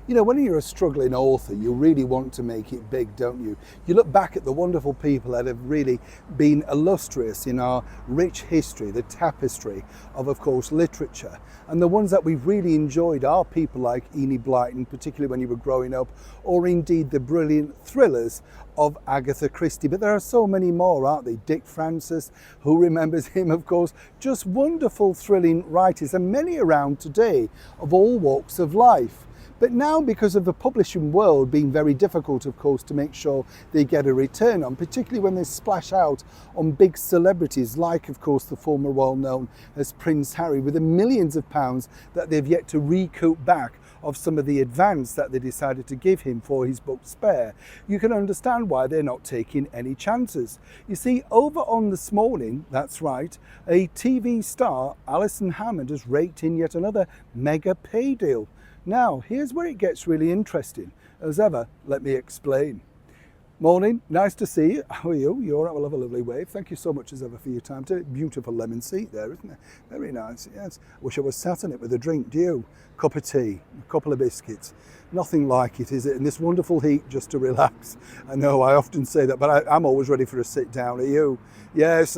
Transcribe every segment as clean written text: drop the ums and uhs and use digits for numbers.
You know, when you're a struggling author, you really want to make it big, don't you? You look back at the wonderful people that have really been illustrious in our rich history, the tapestry of course, literature. And the ones that we've really enjoyed are people like Enid Blyton, particularly when you were growing up, or indeed the brilliant thrillers of Agatha Christie. But there are so many more, aren't they? Dick Francis, who remembers him, of course, just wonderful, thrilling writers, and many around today of all walks of life. But now, because of the publishing world being very difficult, of course, to make sure they get a return on, particularly when they splash out on big celebrities like, of course, the former well-known as Prince Harry, with the millions of pounds that they've yet to recoup back of some of the advance that they decided to give him for his book Spare, you can understand why they're not taking any chances. You see, over on This Morning, that's right, a TV star, Alison Hammond, has raked in yet another mega pay deal. Now, here's where it gets really interesting. As ever, let me explain. Morning, nice to see you. How are you? You're all right? We'll have a lovely wave. Thank you so much as ever for your time today. Beautiful lemon seat there, isn't it? Very nice, yes. Wish I was sat on it with a drink. Do you? Cup of tea, a couple of biscuits. Nothing like it, is it? In this wonderful heat, just to relax. I know I often say that, but I'm always ready for a sit down. Are you? Yes.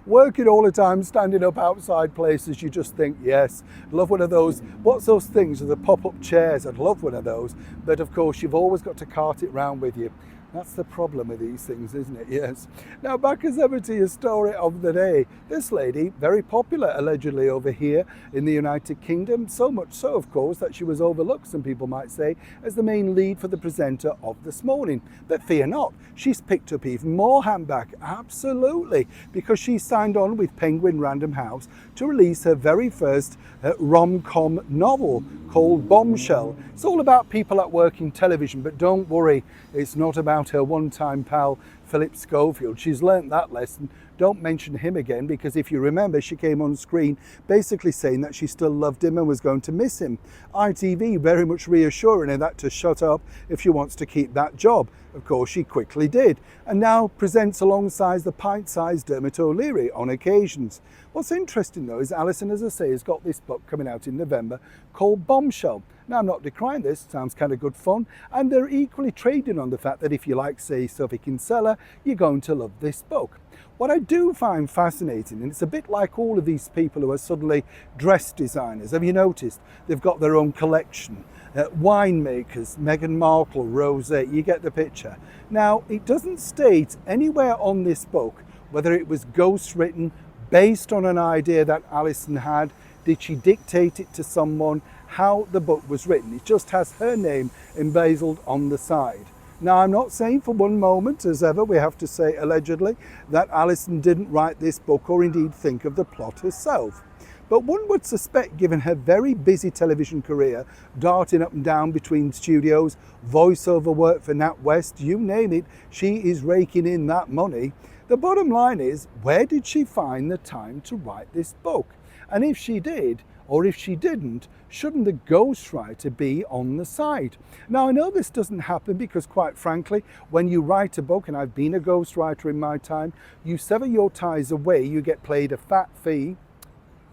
Working all the time, standing up outside places, you just think, yes, love one of those. What's those things? The pop-up chairs. I'd love one of those. But of course, you've always got to cart it round with you. That's the problem with these things, isn't it? Yes. Now, back as ever to your story of the day. This lady, very popular allegedly over here in the United Kingdom, so much so, of course, that she was overlooked, some people might say, as the main lead for the presenter of This Morning. But fear not, she's picked up even more handback, absolutely, because she signed on with Penguin Random House to release her very first rom-com novel called Bombshell. It's all about people at work in television, but don't worry, it's not about her one-time pal Philip Schofield. She's learnt that lesson. Don't mention him again, because if you remember, she came on screen basically saying that she still loved him and was going to miss him. ITV very much reassuring her that to shut up if she wants to keep that job. Of course, she quickly did, and now presents alongside the pint-sized Dermot O'Leary on occasions. What's interesting though is Alison, as I say, has got this book coming out in November called Bombshell. Now, I'm not decrying this, sounds kind of good fun, and they're equally trading on the fact that if you like, say, Sophie Kinsella, you're going to love this book. What I do find fascinating, and it's a bit like all of these people who are suddenly dress designers, have you noticed? They've got their own collection. Winemakers, Meghan Markle, Rosé, you get the picture. Now, it doesn't state anywhere on this book whether it was ghostwritten, based on an idea that Alison had, did she dictate it to someone, how the book was written. It just has her name embezzled on the side. Now, I'm not saying for one moment, as ever, we have to say allegedly, that Alison didn't write this book or indeed think of the plot herself. But one would suspect, given her very busy television career, darting up and down between studios, voiceover work for NatWest, you name it, she is raking in that money. The bottom line is, where did she find the time to write this book? And if she did, or if she didn't, shouldn't the ghostwriter be on the side? Now, I know this doesn't happen because, quite frankly, when you write a book, and I've been a ghostwriter in my time, you sever your ties away, you get paid a fat fee.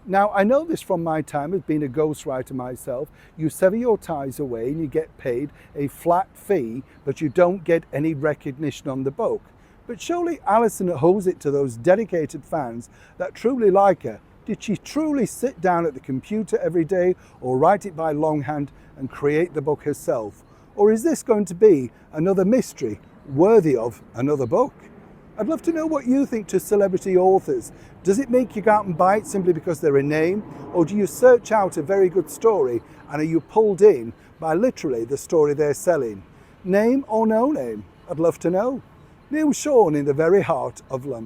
Now, I know this from my time as being a ghostwriter myself. You sever your ties away and you get paid a flat fee, but you don't get any recognition on the book. But surely Alison owes it to those dedicated fans that truly like her. Did she truly sit down at the computer every day or write it by longhand and create the book herself? Or is this going to be another mystery worthy of another book? I'd love to know what you think to celebrity authors. Does it make you go out and buy it simply because they're a name? Or do you search out a very good story and are you pulled in by literally the story they're selling? Name or no name? I'd love to know. Neil Sean in the very heart of London.